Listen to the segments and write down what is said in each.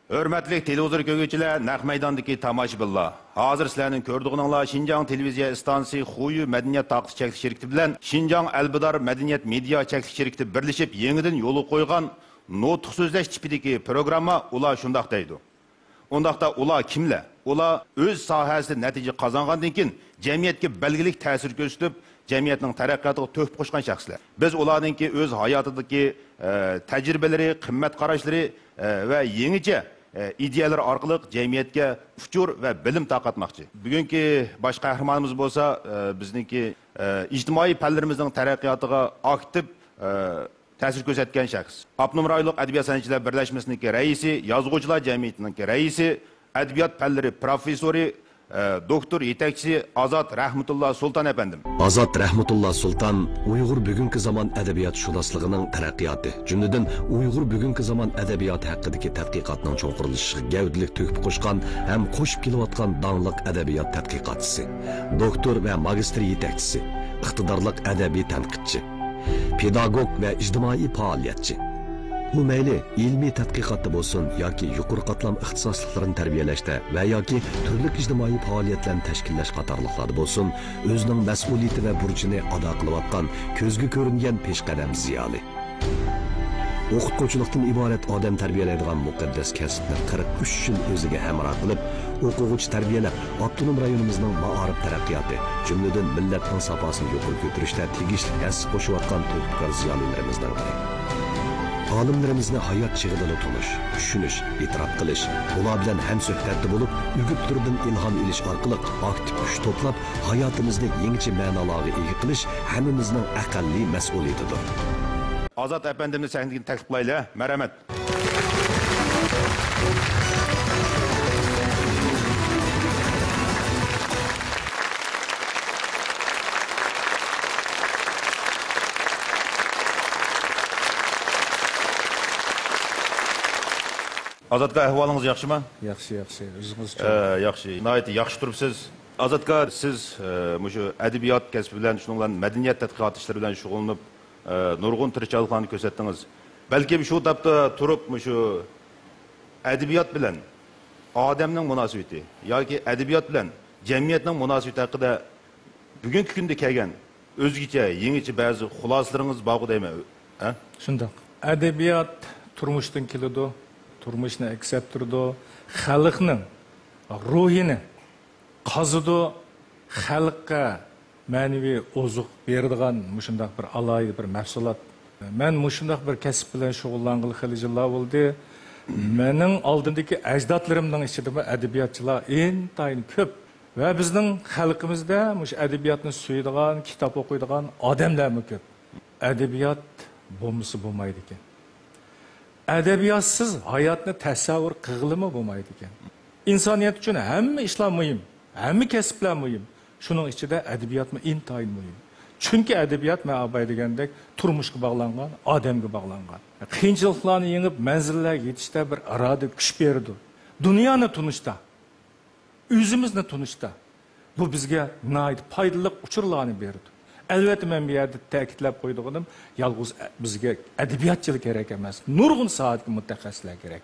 Hörmətli televizor görgüçülər, naq meydandakı tomoshabinlar. Hazır sizlərning ko'rdig'ininglar Şinjan televiziya stansiyasi Xuyu madaniyat taqsi cheklik şirkati bilan Şinjan Albidar madaniyat media cheklik şirkati birlashib yangidan yo'l qo'ygan nutq so'zlash tipidagi programma ular shundaq deydi. Ondaqda ular kimlar? Ular o'z sohasida natija qozongandan keyin jamiyatga belgilik ta'sir ko'rsatib, jamiyatning taraqqiyotiga to'hfa qo'shgan shaxslar. Biz ularningki o'z hayotidagi tajribalari, qimmat qarashlari va yangicha ideyalar orqali jamiyatga uchur va bilim taqatmoqchi. Bugungi bosh qahramonimiz bo'lsa, bizningki ijtimoiy fanlarimizning taraqqiyotiga aktiv ta'sir ko'rsatgan shaxs. Abnum rayonlik adabiyot san'atchilar birlashmasining raisi, yozuvchilar jamiyatining raisi, adabiyot fanlari professori, doktor yetakchisi Azat Rahmatullah Sultan efendim. Azat Rahmatullah Sultan Uyg'ur bugungi zamon adabiyot shunosligining taraqqiyoti, jumladan Uyg'ur bugungi zamon adabiyoti haqidagi tadqiqotning cho'nqirilishiga gavdalik to'kib qo'shgan ham qo'shib kelayotgan donliq adabiyot tadqiqotchisi, doktor va magistr yetakchisi, iqtidorli adabiy tanqidchi, pedagog va ijtimoiy faoliyatchi. Bu mayli ilmiy tadqiqotda bo'lsin yoki yuqori qatlam ixtisosliklarini tarbiyalashda va yoki turli ijtimoiy faoliyatlarni tashkillash qatorliqlarda bo'lsin, o'zining mas'uliyati va burchini ado qilayotgan ko'zga ko'ringan peshqadam ziyoli. O'qituvchilikdan iborat odam tarbiyalaydigan muqaddas kasbni 43 yil o'ziga hamroh qilib, o'quvchi tarbiyalab, avtonom rayonimizning ma'arif taraqqiyoti, jumladan millatning safosini yuqori ko'tarishda tegishli hissa qo'shayotgan tadbirkor ziyolilarimizdan biri. Olimlarimizni hayot chig'idini tonish, tushunish, e'tirof qilish, ular bilan ham suhbatda bo'lib, o'g'itlardan ilhom olish orqali aktiv kuch to'plab, hayotimizni yangicha ma'nolarga ega qilish hammamizning aqlli mas'uliyatidir. Azat efendimni sahnaga taklif qilaylik. Marhamat. Azatga ahvolingіз yaxshimi? Yaxshi. O'zingiz-chi? Yaxshi. Nihoyat yaxshi turibsiz. Azatga siz shu adabiyot kasbi bilan, shuningdek madaniyat tadqiqot ishlari bilan shug'ullanib, nurg'un tirikchiliklarni ko'rsatdingiz. Balki shu tapda turib, shu adabiyot bilan odamning munosabati yoki adabiyot bilan jamiyatning munosabati haqida bugungi kunda kelgan o'zgacha, yangicha ba'zi xulosalaringiz bor deyman. Shundoq. Adabiyot turmushdan keladi. Turmuşni aks ettirdi, xalqning ruhini qazidi, xalqqa ma'naviy ozuq beradigan mushundaq bir alayda bir mahsulot. Men mushundaq bir kasb bilan shug'ullangan xili yillar bo'ldi. Mening oldindagi ajdodlarimning ichida adabiyotchilar intayin ko'p va bizning xalqimizda mush adabiyotni suyadigan, kitob o'qiydigan odamlarmi ko'p. Adabiyot bo'lmasa bo'lmaydi ekan. Adabiyotsiz hayotni tasavvur qilg'ilimi bo'lmaydi ekan. Insoniyat uchun hamma ishlar muhim, hamma kasblar muhim. Shuning ichida adabiyotmi intayin muhim. Chunki adabiyot ma'abay degandek turmushga bog'langan, odamga bog'langan. Qiyinchiliklarni yengib manzillarga yetishda bir iroda kuch berdi. Dunyoni tunishda, o'zimizni tunishda bu bizga nihoyat foydali uchurlarni berdi. Elbette men bir yerde ta'kidlab qo'ydiganim, yalnız bizga adabiyotchilik kerak emas, nurg'un soatga mutaxassislar kerak.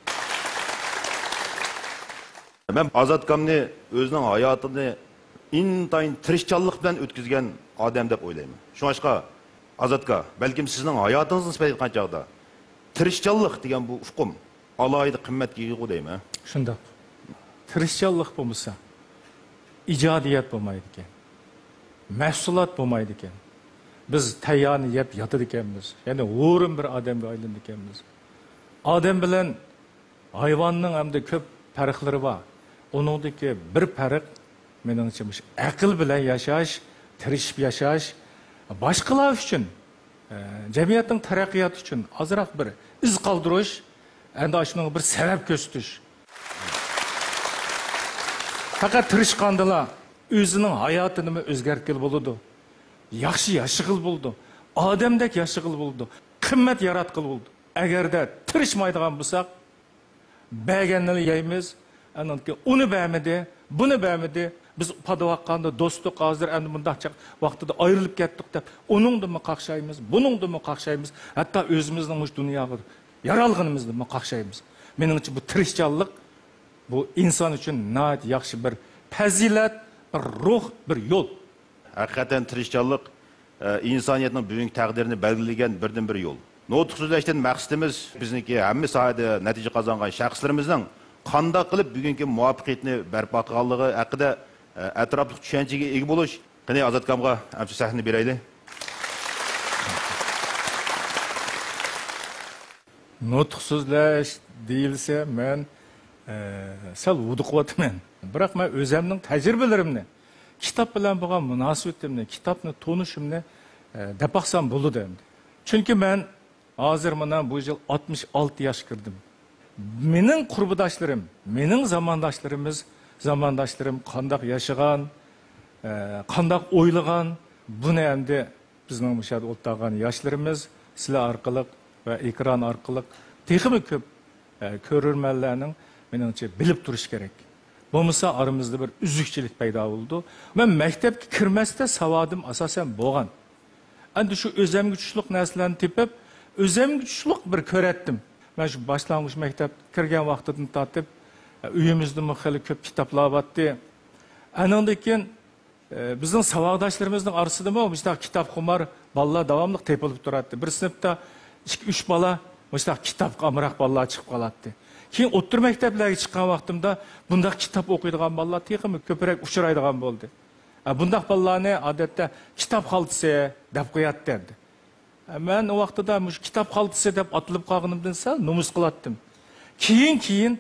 Men Azatkamni o'zining hayotini intayin tirishchanlik bilan o'tkazgan odam deb o'ylayman. Shunga Azatka, balkim sizning hayotingizni nisbatan aytgan chog'da tirishchanlik degan bu uqum alohida qimmatga ega deyman. Shundoq. Tirishchanlik bo'lmasa, ijodiyat bo'lmaydi ekan. Mahsulot bo'lmaydi ekan. Biz tayyorni yeb yotar ekanmiz. Ya'ni o'rin bir odamga aylandik ekanmiz. Odam bilan hayvonning hamda ko'p farqlari bor. Uningdagi bir farq meningcha aql bilan yashash, tirishib yashash, boshqalar uchun, jamiyatning taraqqiyoti uchun ozroq bir iz qoldirish, endi shuning bir sabab ko'rsatish. Faqat tirishqandilar o'zining hayotini o'zgartirib bo'ldi. Yaxshi yashag'il bo'ldi. Odamdek yashag'il bo'ldi. Qimmat yaratqil bo'ldi. Agarda tirishmaydigan bo'lsak, berganini yeymiz, anonki uni bermadi, buni bermadi. Biz padavaqanda do'stlik hozir endi bundaqcha vaqtida ayrilib ketdik deb, uningdimi qaqshaymiz, buningdimi qaqshaymiz, hatto o'zimizning mush dunyoga yaralganimizni qaqshaymiz. Meningcha bu tirishchanlik bu inson uchun nihoyat yaxshi bir fazilat, bir ruh, bir yo'l. Haqiqatan tirishchanlik insoniyatning bugungi taqdirini belgilagan birdan bir yo'l. Nutq so'zlashdan maqsadimiz bizniki hamma sohada natija qozongan shaxslarimizning qanday qilib bugungi muvaffaqiyatni barpo qilganligi haqida atrofli tushunchaga ega bo'lish. Qani Ozodkomga amcha sahna beraylik. Nutq so'zlash deyilsa, men sal vuduqyapman. Biroq men o'zimning tajribalarimni, kitob bilan bo'lgan munosabatimni, kitobni tonishimni deb baqsam bo'ladi endi. Chunki men hozir mana bu yil 66 yosh kirdim. Mening qurbidoshlarim, mening zamondoshlarim qandoq yashagan, qandoq o'ylagan, buni endi bizning bu yerda o'tirgan yoshlarimiz sizlar orqali va ekran orqali texmi ko'p ko'rurmanlarning meningcha bilib turish kerak. Bo'lmasa aramizda bir uzukchilik paydo bo'ldi. Men maktabga kirmasda savodim asosan bo'lgan. Endi shu o'zimga tushliq narsalarni tepib, o'zimga tushliq bir ko'ratdim. Men shu boshlang'ich maktab kirgan vaqtdan tortib, uyimizda xili ko'p kitoblar bordi. Andan keyin bizning savodoshlarimizning orasida bu kitob xumor bolalar davomli tepilib turadi. Bir sinfda 2-3 bola kitobga amroq bolalar chiqib qoladi. Keyin o'rta maktablarga chiqqan vaqtimda bundaq kitob o'qiydigan bolalar texmi ko'proq uchraydigan bo'ldi. Bundaq bolalarni odatda kitob xaltasi deb qo'yatdi endi. Men o vaqtida kitob xaltasi deb atilib qolganimdan sal nomus qilatdim. Keyin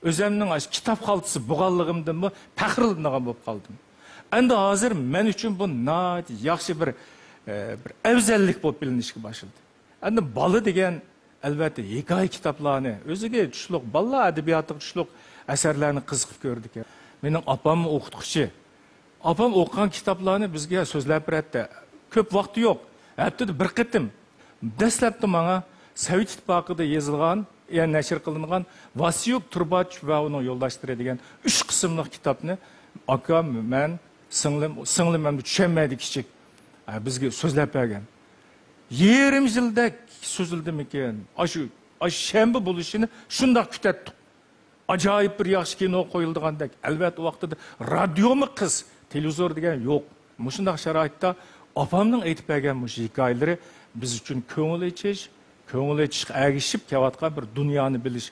o'zimning kitob xaltasi bo'lganligimdan faxrlangan bo'lib qoldim. Endi hozir men uchun bu nihoyat yaxshi bir afzallik bo'lib bilinishga boshladi. Endi bola degan albatta hikoya kitoblarni, o'ziga tushliq bolalar adabiyotiga tushliq asarlarni qiziqib ko'rdik. Mening opam o'qituvchi. Opam o'qigan kitoblarni bizga so'zlab beradi. Ko'p vaqt yo'q. Haftada bir qitim. Dastlabda menga Sovet ittifoqida yozilgan, ya'ni nashr qilingan Vasyuk Turbach va uning yo'ldoshlari degan 3 qismli kitobni akam, men, singlim ham tushunmaydi kichik. Bizga so'zlab bergan. Yerim yilda so'zildimikan, shu shanba bo'lishini shundoq kutatdik. Ajoyib bir yaxshi kino qo'yildigandek. Albatta vaqtida radiomi qiz, televizor degan yo'q. Shundoq sharoitda opamning aytib bergan bu hikoyalari biz uchun ko'ngil ichish agishib kelayotgan bir dunyoni bilish.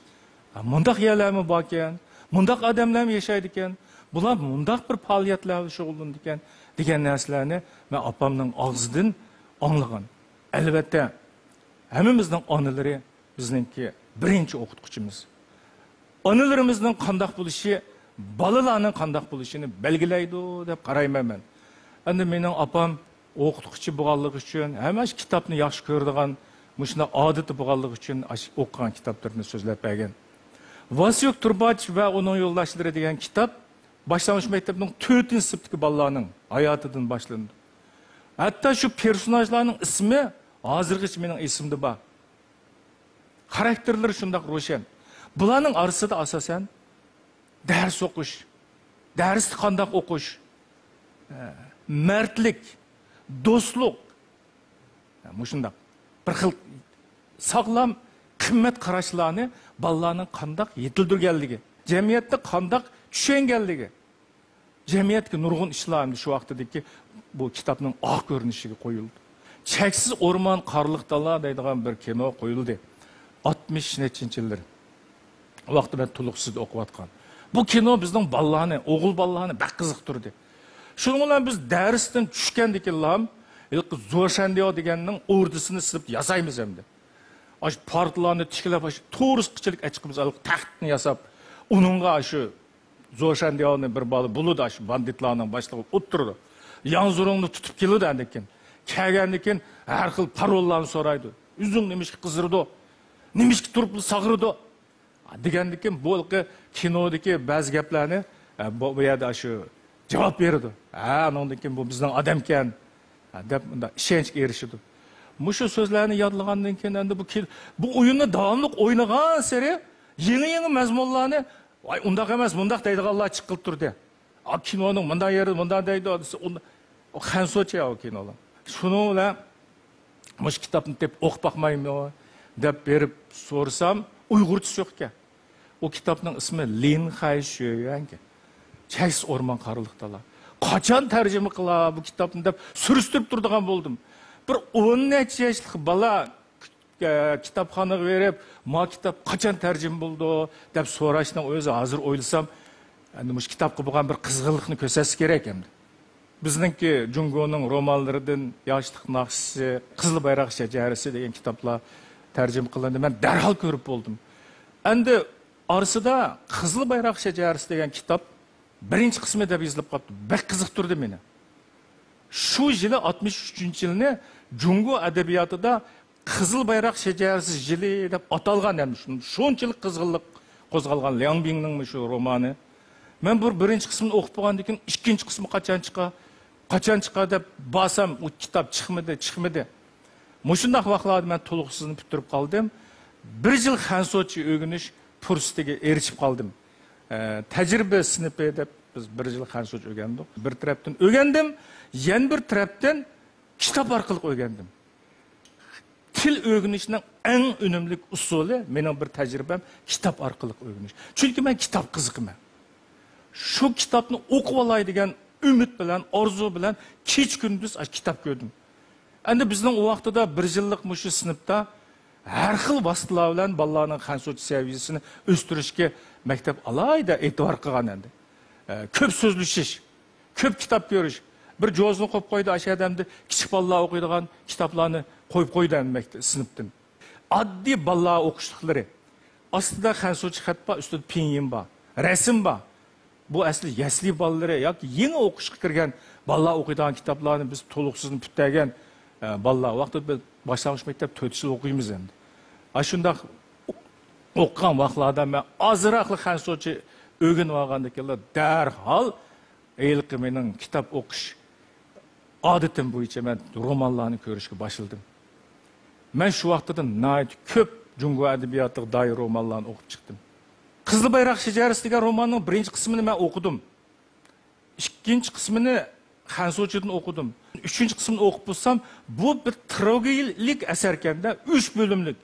Mundaq yerlarmi bor ekan, mundaq odamlarmi yashaydi ekan, bular mundaq bir faoliyatlarga shug'ullanadi ekan degan narsalarni men opamning og'zidan anglagan. Albatta hammamizning onalari bizningki birinchi o'qituvchimiz. Onalarimizning qandoq bo'lishi, bolalarning qandoq bo'lishini belgilaydi deb qarayman men. Endi mening opam o'qituvchi bo'lganligi uchun, hamma kitobni yaxshi ko'radigan, shunday odati bo'lganligi uchun o'qigan kitoblarni so'zlab bergan. Vasyuk Turbach va uning yo'ldoshlari degan kitob boshlang'ich maktabning 4-sinfdagi bolalarning hayotidan boshlandi. Hatto shu personajlarning ismi hozirgacha mening esimda bor. Xarakterlari shunday ro'shan. Bularning orasida asosan dars o'qish, darsni qanday o'qish, mardlik, do'stlik, shunday bir xil sog'lom qimmat qarashlarni bolalarning qanday yetildirganligi, jamiyatda qanday tushunganligi, jamiyatga nurg'un ishlarni shu vaqtdagi bu kitobning oq ko'rinishiga qo'yildi. Cheksiz o'rmon, qorliq dala deydigan bir kino qo'yildi. 60-yillar. Vaqtda men to'liqsiz o'qiyotgan. Bu kino bizning bolalarni, o'g'il bolalarni bak qiziqtirdi. Shuning bilan biz darsdan tushgandikilam, Zo'shandiyo deganning o'rdisini silib yasaymiz endi. Ash portlarni tiklab, to'risqichilik chiqimiz, taxtni yasab, uningga shu Zo'shandiyoni bir bola buludi, shu banditlarning boshlig'i o'tirdi. Yanzurungni tutib keldi endi. Kelgandan keyin har xil parollarni so'raydi. Uzun nimishki qizirdi, nimishki turib sag'irdi. Degandan keyin bu kinodagi ba'zi gaplarni bu yerda shu javob berdi. Undan keyin bu bizning odam ekan deb ishonchga erishdi. Mushu so'zlarni yodlagandan keyin endi bu o'yinni davomli o'ynagan sari yangi mazmunlarni voy undaq emas, bundaq deydiganlar chiqib turdi. Kinoning bunday yeri, bunday deydi. O xansocha o kinolar. Shuni bilan mush kitobni deb o'qib bakmaymi deb berib so'rsam, Uyg'urcha yo'q ekan. O kitapның ismi Lin Hai Xueyuange. Cheksiz o'rmon qarilikdalar. Qachon tarjima qilar bu kitobni deb surishtirib turadigan bo'ldim. Bir 10 necha yoshli bola kitobxonaga berib, "Ma kitob qachon tarjima bo'ldi?" deb so'rashning o'zi hozir o'ylasam, endi mush kitobga bo'lgan bir qizg'inlikni ko'rsatish kerak endi. Bizningki Jungoning romanlaridan Yoshlik naqshisi, Qizil bayroq shajarasi degan kitoblar tarjima qilindi. Men darhol ko'rib bo'ldim. Endi orasida Qizil bayroq shajarasi degan kitob birinchi qismi deb yozilib qolibdi. Bek qiziqtirdi meni. Shu yili 63-yilni Jungo adabiyotida Qizil bayroq shajarasi yili deb atalgan ham shunchalik qizg'inlik qo'zg'algan Liang Bingning shu romani. Men bu birinchi qismini o'qib bo'lgandan keyin ikkinchi qismi qachon chiqar deb basam u kitob chiqmadi. Mushundaq vaqtlarda men to'liqsizini bitirib qoldim. Bir yil Xansochi o'rganish fursatiga erishib qoldim. Tajriba sinipi deb biz bir yil Xansochi o'rgandik. Bir tarafdan o'rgandim, yana bir tarafdan kitob orqali o'rgandim. Til o'rganishning eng unumli usuli mening bir tajribam kitob orqali o'rganish. Chunki men kitob qiziqman. Shu kitobni o'qib olay degan umid bilan, orzu bilan kech kunduz kitob ko'rdim. Endi bizning o vaqtida bir yillik mushu sinfda har xil vositalar bilan bolalarning Xansochi saviyasini o'stirishga maktab alayda e'tibor qilgan endi. Ko'p so'zlashish, ko'p kitob ko'rish. Bir jo'zni qo'yib qo'ydi ashadamda kichik bolalar o'qiydigan kitoblarni qo'yib qo'ydi maktab sinfdan. Oddiy bolalar o'qishliklari. Ostida Xansochi xat bor, ustida pinyin bor, rasm bor. Bu asli yasli bolalar yoki yangi o'qishga kirgan bolalar o'qiydigan kitoblarni biz to'liqsiz bitmagan bolalar vaqtida boshlang'ich maktab 4 yil o'qiymiz endi. Shunday o'qigan vaqtlarda men ozroq Xansochi o'rganib olgandan keyin darhol ayilqi mening kitob o'qish odatim bo'yicha men romanlarni ko'rishga boshladim. Men shu vaqtda ko'p Jungo adabiyotiga doir romanlarni o'qib chiqdim. Qizil bayroq shajarasi degan romanning birinchi qismini men o'qidim. Ikkinchi qismini Xansochidan o'qidim. Uchinchi qismini o'qib bo'lsam, bu bir trilogiyalik asar ekanda, 3 bo'limlik.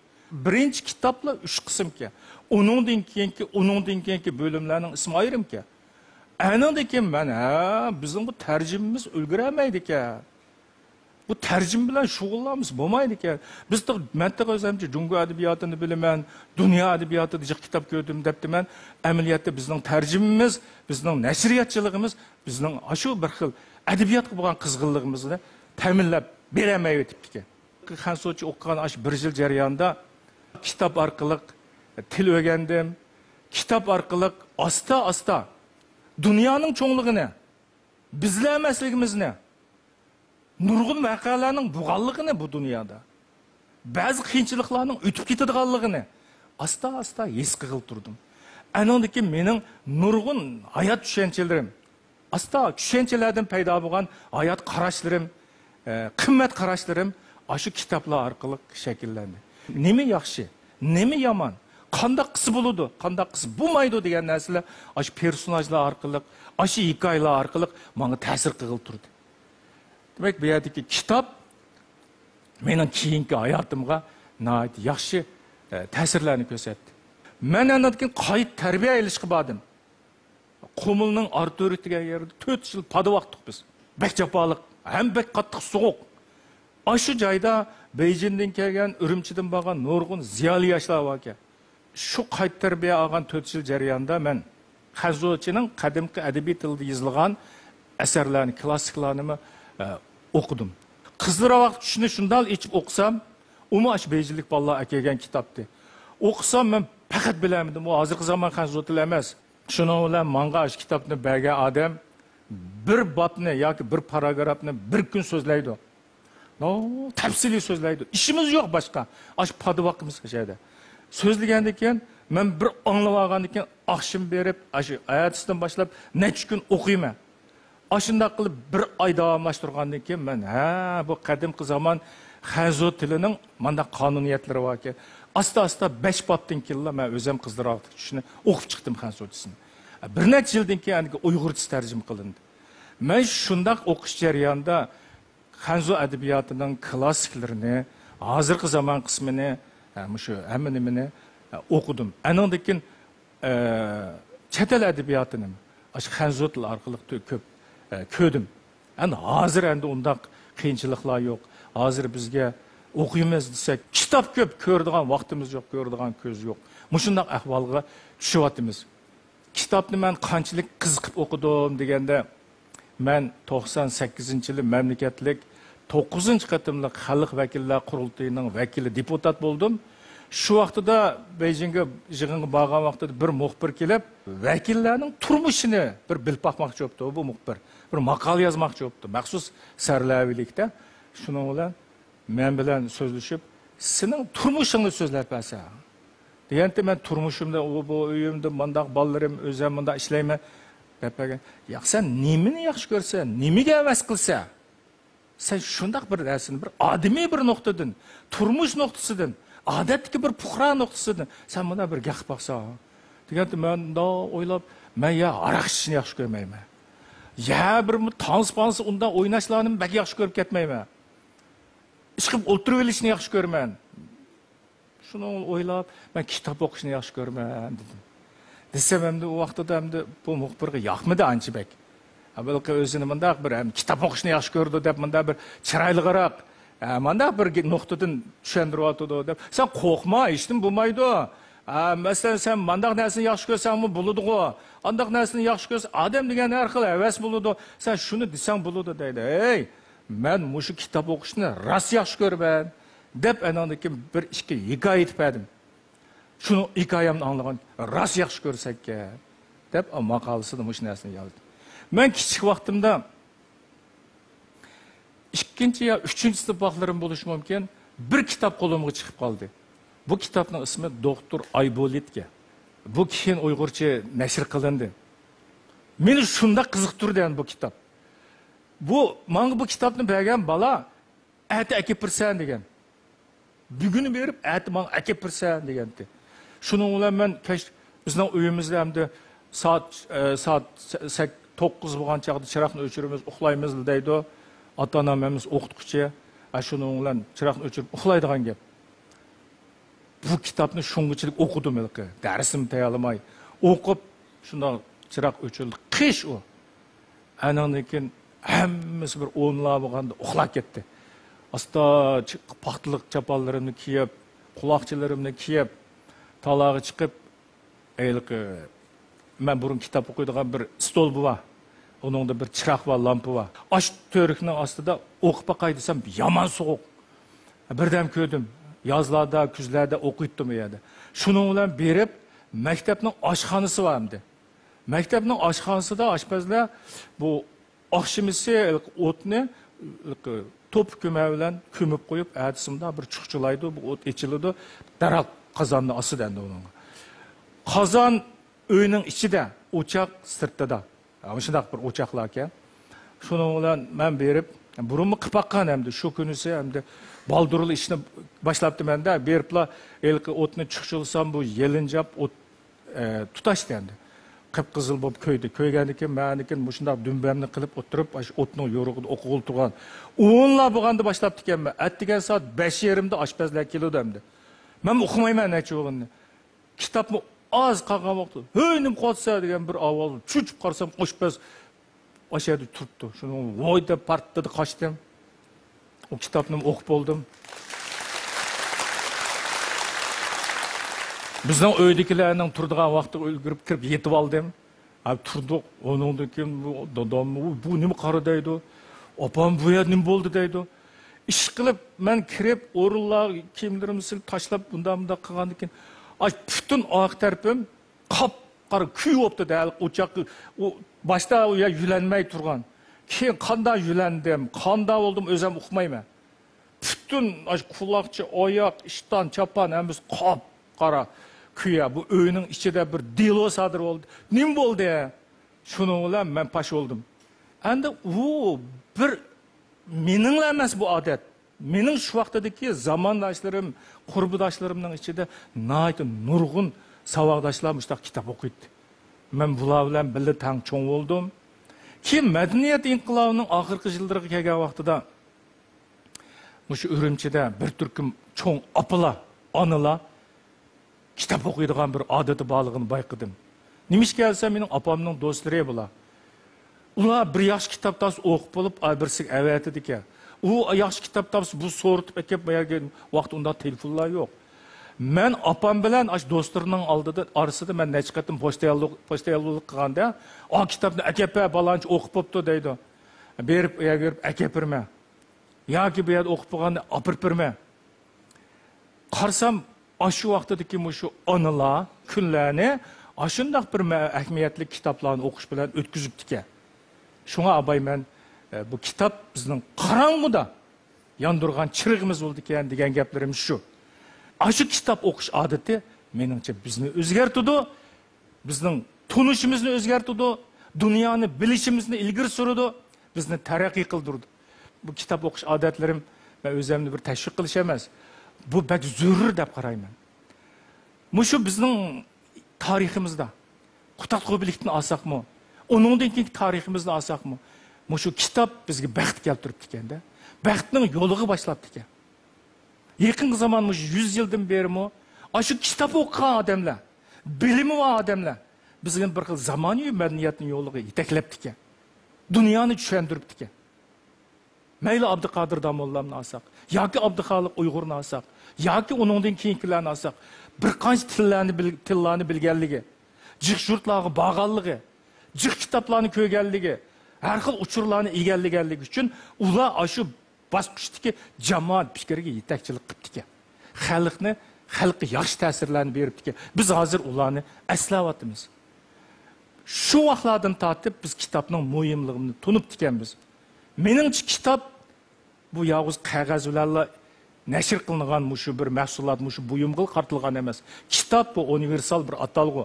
Birinchi kitoblar 3 qismga. Uningdan keyingi bo'limlarning ismi ayrimga. Andan keyin men bizning bu tarjimamiz ulguramaydi ekan. Bu tarjim bilan shug'ullanamiz bo'lmaydi ekan. Biz de mantiq o'zimcha Jungo adabiyotini bilaman, dunyo adabiyotida jiq kitob ko'rdim debdi men. Amaliyotda bizning tarjimamiz, bizning nashriyatchiligimiz, bizning shu bir xil adabiyotga bo'lgan qizg'inligimizni ta'minlab beramay o'tibdi ekan. Xansochi o'qigan shu bir yil jarayonida kitob orqali til o'rgandim. Kitob orqali asta dunyoning cho'ngligini, bizlar emasligimizni, nurg'un voqealarning bo'lganligini bu dunyoda, ba'zi qiyinchiliklarning o'tib ketadiganligini asta his qilib turdim. Andan keyin mening nurg'un hayot tushunchalarim, tushunchalardan paydo bo'lgan hayot qarashlarim, qimmat qarashlarim shu kitoblar orqali shakllandi. Nima yaxshi, nima yomon, qanday qilsa bo'ladi, qanday qilsa bo'lmaydi degan narsalar shu personajlar orqali, shu hikoyalar orqali menga ta'sir qilib turdi. Demek bu yerdeki kitap mening keyingi hayotimga yaxshi ta'sirlarni ko'rsatdi. Men andan keyin qayta tarbiya ilishga bordim. Qumulning Arturi degan yerda 4 yil pada vaqtdik biz. Bek jafoliq, ham bek qattiq sovuq. Shu joyda Beijingdan kelgan, Urumchidan borgan nurg'un ziyoli yoshlar bor ekan. Shu qayta tarbiya olgan 4 yil jarayonida men Xansochining qadimgi adabiy tilida yozilgan asarlarni, klassiklarni o'qidim. Qizdiroq tushni shundan ichib o'qsam, umush bejlik bolalar kelgan kitobdi. O'qsam men faqat bilamadim, u hozirgi zamon Xansochi emas. Shuning bilan menga shu kitobni bergan odam bir bobni yoki bir paragrafni bir kun so'zlaydi. Tafsiliy so'zlaydi. Ishimiz yo'q boshqa. Shu padvaqimiz hashada. So'zlagandan keyin men bir anglab olgandan keyin oqshim berib, shu ayatdan boshlab necha kun o'qiyman. Aşında qilib bir oy davomlashtirgandan keyin men bu qadimgi zamon Xanzo tilining menda qonuniyatlari bor ekan. Asta 5 bobdan keyin men o'zim qizdiroq tushni o'qib chiqdim Xanzochisini. Bir necha yildan keyin Uyg'urcha tarjima qilindi. Men shundoq o'qish jarayonida Xanzo adabiyotining klassiklarini, hozirgi zamon qismini, shu hamma nimani o'qidim. Andan keyin chet el edebiyotini shu xanzot til orqali ko'p ko'rdim. Endi hozir endi undaq qiyinchiliklar yo'q. Hozir bizga o'qiymiz desak, kitob ko'p, ko'radigan vaqtimiz yo'q, ko'radigan ko'z yo'q. Mushundaq ahvolga tushyapmiz. Kitobni men qanchalik qiziqib o'qidim deganda, men 98-yili mamlakatlik 9-qatimli xalq vakillar qurultayining vakili deputat bo'ldim. Shu vaqtida Beijingga yig'inga borgan vaqtida bir muxbir kelib, vakillarning turmushini bir bilib boqmoqchi bo'ldi. Bu muxbir bir maqola yozmoqchi bo'ldi. Maxsus sarlavilikda shuning bilan men bilan so'zlashib, "Sening turmushingni so'zlab bersa." Deganda men turmushimda, bu uyimda mundaq bolalarim, o'zim munda ishlayman deb bergan. "Yo'q, sen nimani yaxshi ko'rsan, nimaga havas qilsa, sen shundaq bir narsani bir odimiy bir nuqtadan, turmush nuqtasidan, odatdagi bir puhra nuqtasidan sen buna bir gap baqsa." Deganda men o'ylab, men ya aroq ichishni yaxshi ko'rmayman. Ya bir tanspans undan o'ynashlarni bak yaxshi ko'rib ketmayman. Chiqib o'tirib olishni yaxshi ko'raman. Shuni o'ylab, men kitob o'qishni yaxshi ko'raman dedim. Desam endi u vaqtda endi bu muxbirga yoqmadi anchibek. Balki o'zini mundaq bir kitob o'qishni yaxshi ko'rdi deb mundaq bir chiroyliroq, mundaq bir nuqtadan tushuntiryotdi deb. Sen qo'rqma, ishdim bo'lmaydi. Masalan, sen mundaq narsani yaxshi ko'rsangmi bo'ladi-ku. Andaq narsani yaxshi ko'rsa, odam degan har xil havas bo'ladi. Sen shuni desang bo'ladi deydi. Ey, men mushu kitob o'qishni rost yaxshi ko'raman deb anandaki bir ikki hikoya aytib berdim. Shuni hikoyamni anglagan, rost yaxshi ko'rsak-ka deb maqolasida mush narsani yozdim. Men kichik vaqtimda 2 yo 3 sinflarim bo'lishi mumkin, bir kitob qo'limga chiqib qoldi. Bu kitobning ismi Doktor Aybolitga. Bu keyin Uyg'urcha nashr qilindi. Meni shunda qiziqtirdi bu kitob. Menga bu kitobni bergan bola ati akipirsan degan. Bugün berib ati menga akipirsan degandi. Shuning bilan men bizning uyimizda hamda soat 9 bo'lgan chaqda chiroqni o'chiramiz, uxlaymiz deydi. Ota-onamiz o'qituvchi, shuning bilan chiroqni o'chirib uxlaydigan gap. Bu kitobni shungachilik o'qidim ilki. Darsim tayyorlamay o'qib, shunday chiroq o'chirildi. Qish u. Andan keyin hammasi bir o'nlab bo'lganda uxlab ketdi. Asta paxtliq chaponlarimni kiyib, quloqchilarimni kiyib, talog'i chiqib, ilki men burun kitob o'qiydigan bir stol bor. Onunda bir chiroq va lampa bor. Ash to'rikning ostida o'qib baqay desam, yomon sovuq. Birdan ko'rdim. Yazlarda, kuzlarda o'qiydim u yerda. Shuning bilan berib, maktabning oshxonasi bor endi. Maktabning oshxonasida oshpazlar bu oqshimisi o'tni to'p ko'ma bilan ko'mib qo'yib, ertasimda bir chuqchilaydi, bu o't ichiladi, daraq qozonni ostida endi uning. Qozon uyning ichida, o'choq sirtida. Shunday bir o'choqlar ekan. Shuning bilan men berib, burunni qilib baqqan endi shu kunisi endi baldurli ishni boshlabdimanda, beribla elki o'tni chuqchilsam bu yelinjab o't tutashdi endi. Qip-qizil bo'lib ko'ydi. Ko'ygandan keyin menikin shunday dumbamni qilib o'tirib, o'tning yo'rug'ida o'qib turgan. O'nlab bo'lganda boshlabdi ekanman. Atdigan soat 5:30da oshpazlar keldi endi. Men o'qimayman necha o'g'inni. Kitobni oz qolgan vaqtda, "Ho'ynim qolsa" degan bir ovoz cho'chib qarsam, oshpaz oshadi turibdi. Shuni voy deb partda qochdim. O kitobni o'qib bo'ldim. Bizning uydagilarning turadigan vaqtda ulgurib kirib yetib oldim. Turdik. Ondan keyin dadam bu nima qara deydi. Opam bu yer nima bo'ldi deydi. Ish qilib men kirib o'rinlar kiyimlarimni silib tashlab bunda qilgandan keyin butun oyoq tarafim qop-qora kuyibdi da o'choq. Boshda u yulanmay turgan. Keyin qanday yulandim, qanday oldum o'zim uqmayman. Butun quloqcha, oyoq, ishton, chapon hamma qop-qora kuya. Bu uyning ichida bir dilo sodir bo'ldi. Nim bo'ldi? Shuning bilan men pash oldim. Endi u bir mening emas bu odat. Mening shu vaqtdagi zamondoshlarim, qurbidoshlarimning ichida nayt nurg'un savoddoshlar mushtaq kitob o'qiydi. Men bular bilan birga tang cho'ng bo'ldim. Keyin madaniyat inqilobining oxirgi yillariga kelgan vaqtida shu Urumchida bir turkum cho'ng opalar, onalar kitap o'qiydigan bir odati borligini bayqadim. Nimish kelsa mening opamning do'stlari bular. Ular bir yaxshi kitob topsa o'qib bo'lib, birsiga avatidi ekan. U yaxshi kitob topsa bu so'ritib akib bergan vaqt unda telefonlar yo'q. Men opam bilan ash do'stlarining oldida orasida men necha qatim pochtayollik qilganda, "O kitobni akapa balanchi o'qib bo'pti" deydi. Berib akapirma. Yoki bu yerda o'qib bo'lganda opirpirma. Qarsam, shu vaqtdagi shu onalar kunlarni ashundaq bir ahamiyatli kitoblarni o'qish bilan o'tkazibdi ekan. Shunga abayman bu kitob bizning qorong'uda yondirgan chirig'imiz bo'ldi ekan degan gaplarim shu. Shu kitob o'qish odati meningcha bizni o'zgartirdi, bizning tunishimizni o'zgartirdi, dunyoni bilishimizni ilgari surdi, bizni taraqqiy qildirdi. Bu kitob o'qish odatlarim va o'zimni bir tashviq qilish emas. Bu bak zarur deb qarayman. Mushu bizning tariximizda Qutaqo'bilikni olsaqmi, uningdan keyin tariximizni olsaqmi, mushu kitob bizga baxt keltirib ekanda, baxtning yo'liga boshlabdi ekan. Yaqin zaman 100 yildan berimi, shu kitob o'qigan odamlar, bilimi bor odamlar bizga bir xil zamonaviy madaniyatning yo'liga yetaklabdi ekan. Dunyoni tushuntiribdi ekan. Mayli Abduqodir Domollamni olsak, yoki Abduxoliq Uyg'urni olsak, yoki uningdan keyingilarni olsak, bir qancha tillarni bilganligi, jiq yurtlarga borganligi, jiq kitoblarni ko'rganligi, har xil uchurlarni egallaganligi uchun ular shu bosqichdagi jamoat fikriga yetakchilik qilibdi ekan. Xalqqa yaxshi ta'sirlarni beribdi ekan. Biz hozir ularni eslayapmiz. Shu vaqtlardan tortib biz kitobning muhimligini tunib ekanmiz. Meningcha kitob bu yolg'iz qog'oz bilan nashr qilingan shu bir mahsulot, shu buyumga qartilgan emas. Kitob bu universal bir atalg'u.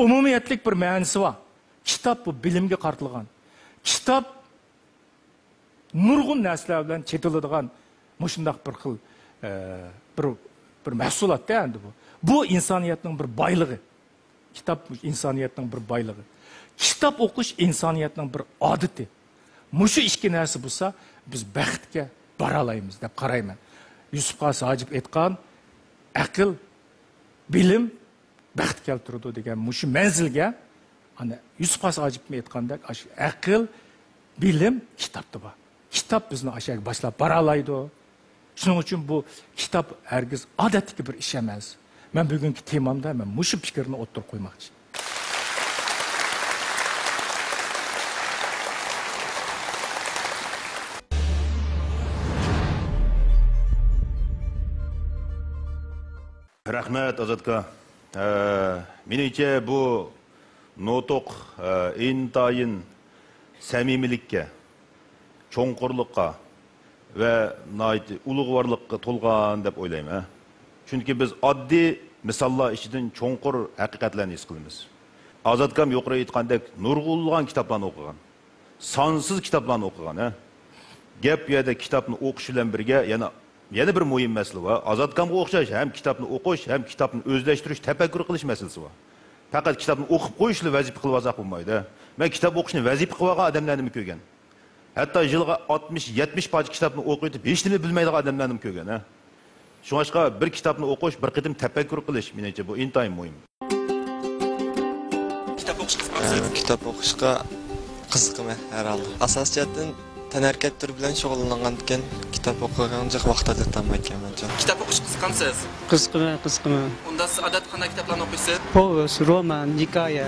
Umumiyatlik bir ma'nosi bor. Kitob bu bilimga qartilgan. Kitob nurg'un narsalar bilan chetiladigan shundaq bir xil bir mahsulotda endi bu. Bu insoniyatning bir boyligi. Kitob insoniyatning bir boyligi. Kitob o'qish insoniyatning bir odati. Mushu ikki narsa bo'lsa, biz baxtga bora olamiz deb qarayman. Yusuf Qasi Hojib aytgan, aql, bilim baxt keltiradi degan mushu manzilga, ana Yusuf Qasi Hojibning aytgandek, aql, bilim kitobda bor. Kitob bizni aşağı boshlab bora oladi. Shuning uchun bu kitob hargiz odatdagi bir ish emas. Men bugungi temamda men mushu fikrni o'ttirib qo'ymoqchi. Rahmat Azadka. Menimcha bu notoq intayin samimilikka, cho'nqurlikqa va ulug'vorlikqa to'lgan deb o'ylayman. Chunki biz oddiy misollar ichidan cho'nqur haqiqatlarni his qilamiz. Azadkam yuqori aytgandek nurg'unlagan kitoblarni o'qigan, sonsiz kitoblarni o'qigan. Gap bu yerda kitobni o'qish bilan birga yana bir muhim masala bor. Azadkamga o'xshash ham kitobni o'qish, ham kitobni o'zlashtirish, tafakkur qilish masalasi bor. Faqat kitobni o'qib qo'yishni vazifa qilib olsak bo'lmaydi. Men kitob o'qishni vazifa qilib olgan odamlarni ko'rgan. Hatto yilga 60-70 parcha kitobni o'qib, hech nima bilmaydigan odamlarni ko'rgan. Shunga bir kitobni o'qish, bir qitim tafakkur qilish menimcha bu intayin muhim. Kitob o'qishga qiziqman herhalde. Asosiyatdan tanarkat turi bilan shug'ullangan ekan, kitob o'qigancha vaqtida tanmayman mencha. Kitob o'qish qiziqamsiz? Qiziqman. Unda siz odat qanday kitoblarni o'qiysiz? Povest, roman, hikoya.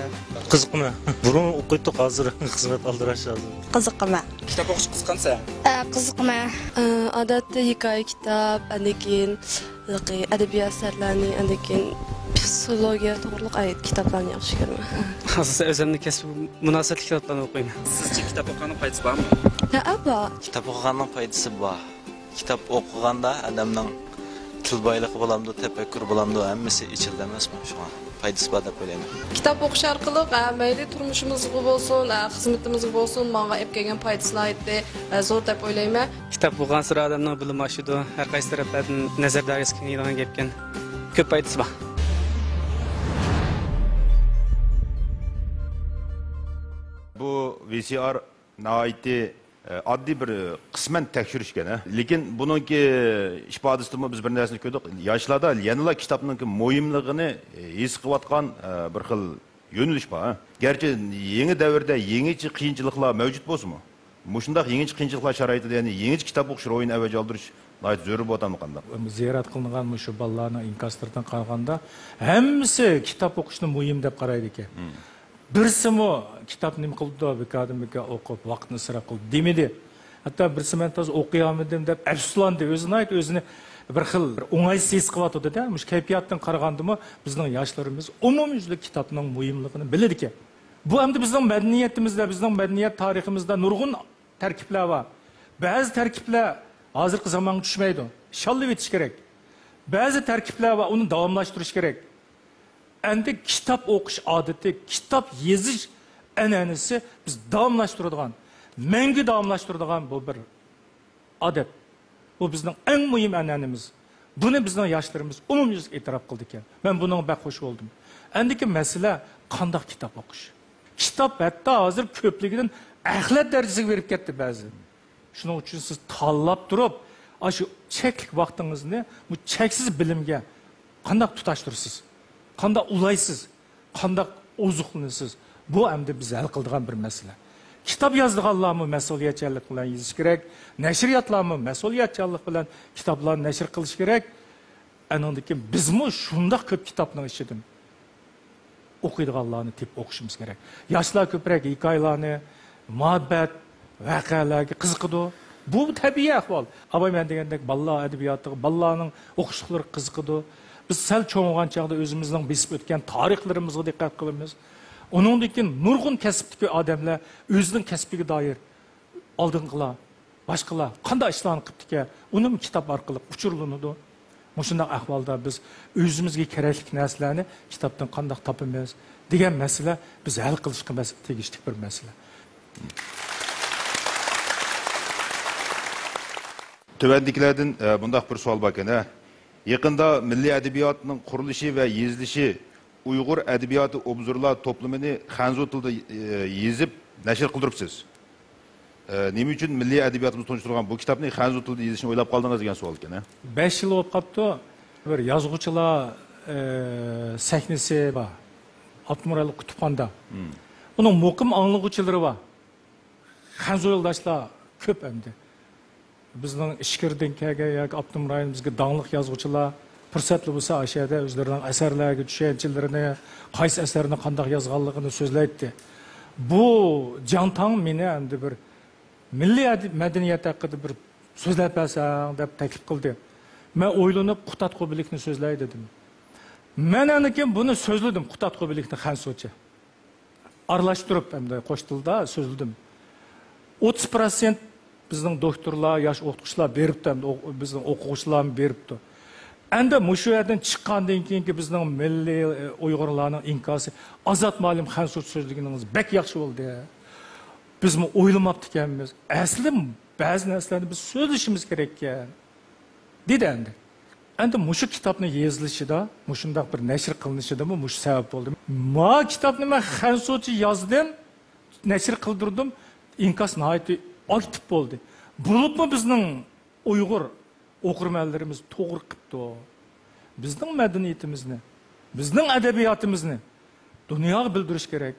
Qiziqman. Burun o'qiydi, hozir xizmat oldirashadi. Qiziqman. Kitob o'qish qiziqamsiz? Qiziqman. Odatda hikoya kitob, lekin adabiyot asarlarning, lekin psixologiya to'g'riliq kitoblarni yaxshi ko'raman. Asosan o'zimni kasb munosabatli kitoblarni o'qiyman. Sizcha kitob o'qiganning foydasi bormi? Kitap o'qiganning foydasi bor. Kitap o'qiganda odamning til boyligi bo'lamdi, tafakkur bo'lamdi, hammasi ichildi emasmi? Shunga foydasi bor deb o'ylayman. Kitob o'qish orqali mayli turmushimizga bo'lsin, xizmatimizga bo'lsin, menga olib kelgan foydasini aytdi, zo'r deb o'ylayman. Kitob o'qigan sira odamning bilimi oshadi, har qaysi taraflardan nazar doirasi kengayadigan gapkan. Ko'p foydasi bor. Bu VCR naiti oddiy bir qisman tekshirishgan. Lekin buningki ifodasida biz bir narsani ko'rdik. Yoshlarda yanada kitobning muhimligini his qilayotgan bir xil yo'nalish bor. Gerçi yangi davrda yangicha qiyinchiliklar mavjud bo'lsa-mu, mushundaq yangicha qiyinchiliklar sharoitida, ya'ni yangicha kitob o'qish ro'yini avj oldirish gayet zo'r bo'ladimi qanday? Ziyorat qilingan shu bolalarning inkoslardan qaraganda hammasi kitob o'qishni muhim deb qaraydi ekan. Birsimi kitob nima qildi, bekadimga o'qib, vaqtni isrof qildi demedi. Hatto birsi men toz o'qiy olmadim deb afsuslandi, o'zini bir xil o'ng'aysiz his qilyotdi-da. Mush kayfiyatdan qaragandimi, bizning yoshlarimiz umumyuzlik kitobning muhimligini biladi ekan. Bu hamda bizning madaniyatimizda, bizning madaniyat tariximizda nurg'un tarkiblar bor. Ba'zi tarkiblar hozirgi zamonga tushmaydi. Shalli etish kerak. Ba'zi tarkiblar bor, uni davomlashtirish kerak. Endi kitob o'qish odati, kitob yozish an'anasi biz davomlashtiradigan, mangu davomlashtiradigan bu bir odat. Bu bizning eng muhim an'anamiz. Buni bizning yoshlarimiz umumyuzlik e'tirof qildi ekan. Men bunga bak xush bo'ldim. Endiki masala qanday kitob o'qish. Kitob hatto hozir ko'pligidan axlat darajasiga berib ketdi ba'zi. Shuning uchun siz tanlab turib, shu cheklik vaqtingizni bu cheksiz bilimga qanday tutashtirasiz? Qanday ulaysiz? Qanday ozuqlanasiz? Bu endi biz hal qiladigan bir masala. Kitob yozganlarmi mas'uliyatchanlik bilan yozish kerak, nashriyatlarmi mas'uliyatchanlik bilan kitoblarni nashr qilish kerak. Andan keyin bizmi shunday ko'p kitobning ichidan o'qiydiganlarni tep o'qishimiz kerak. Yoshlar ko'proq hikoyalarni, muhabbat, voqealarga qiziqadi. Bu tabiiy ahvol. Abay men degandek bolalar adabiyotiga, bolalarning o'qishlari qiziqadi. Biz sal cho'ng'an chaqda o'zimizning besib o'tgan tarixlarimizga diqqat qilamiz. Onundan nurg'un kasbdagi odamlar o'zining kasbiga doir oldingilar, boshqalar qanday ishlarni qilibdi, uni kitob orqali uchiriladi. Shunday ahvolda biz o'zimizga kerakli narsalarni kitobdan qanday topamiz degan masala biz hal qilishga tegishli bir masala. Tövəndikilərdən bundaq bir sual var ekan. Yaqında milliy adabiyotning qurilishi va yezilishi Uyg'ur adabiyoti obzorlar to'plamini Xanzu tilida yezib nashr qildiribsiz. Nima uchun milliy adabiyotimizni tunishtirgan bu kitobni Xanzu tilida yezishni o'ylab qoldingiz degan savol ekan. 5 yil bo'lib qolibdi. Bir yozuvchilar sahnasi bor. Abdumurali kutubxonada. Uning muqim anglag'uvchilari bor. Xanzu yo'ldoshlar ko'p endi. Bizning ishkirdan kelgan yoki Abdumurali bizga donliq yozuvchilar fursatli bo'lsa ashada o'zlarining asarlariga tushunchalarini, qaysi asarni qanday yozganligini so'zlaydi. Bu Jantang meni endi bir milliy madaniyat haqida bir so'zlab bersang deb taklif qildi. Men o'ylanib Qutatqubilikni so'zlay dedim. Men anikin buni so'zladim Qutatqubilikni Xansucha. Aralashtirib hamda qo'shtilda so'zladim. 30% bizning doktorlar, yosh o'qituvchilar beribdi, bizning o'quvchilar beribdi. Endi mushu yerdan chiqqandan keyingi bizning milliy Uyg'urlarning inkosi Azat Ma'lum Xansuch so'zligingiz bek yaxshi bo'ldi. Biz mi o'ylamabdi ekanmiz. Asli ba'zi narsalarni biz so'zlashimiz kerak ekan. Dedi endi. Endi mushu kitobni yozilishida, mushundaq bir nashr qilinishida mushu sabab bo'ldi. Ma kitobni men Xansuchi yozdim, nashr qildirdim, inkos nihoyatda aktiv bo'ldi. Bulubmi bizning Uyg'ur o'qirmanlarimiz to'g'ri qilibdi. Bizning madaniyatimizni, bizning adabiyotimizni dunyoga bildirish kerak.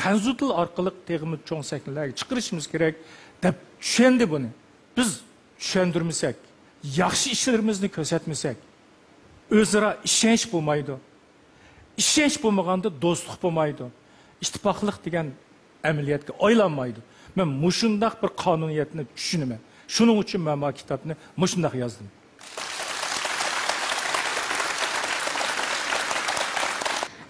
Xanzu til orqali teg'imi cho'ng sahnalarga chiqarishimiz kerak deb tushundi buni. Biz tushundirmasak, yaxshi ishlarimizni ko'rsatmasak, o'zaro ishonch bo'lmaydi. Ishonch bo'lmaganda do'stlik bo'lmaydi. İttifaqlik degan amaliyotga aylanmaydi. Men mushundaq bir qonuniyatni tushunaman. Shuning uchun men bu kitobni mushundaq yozdim.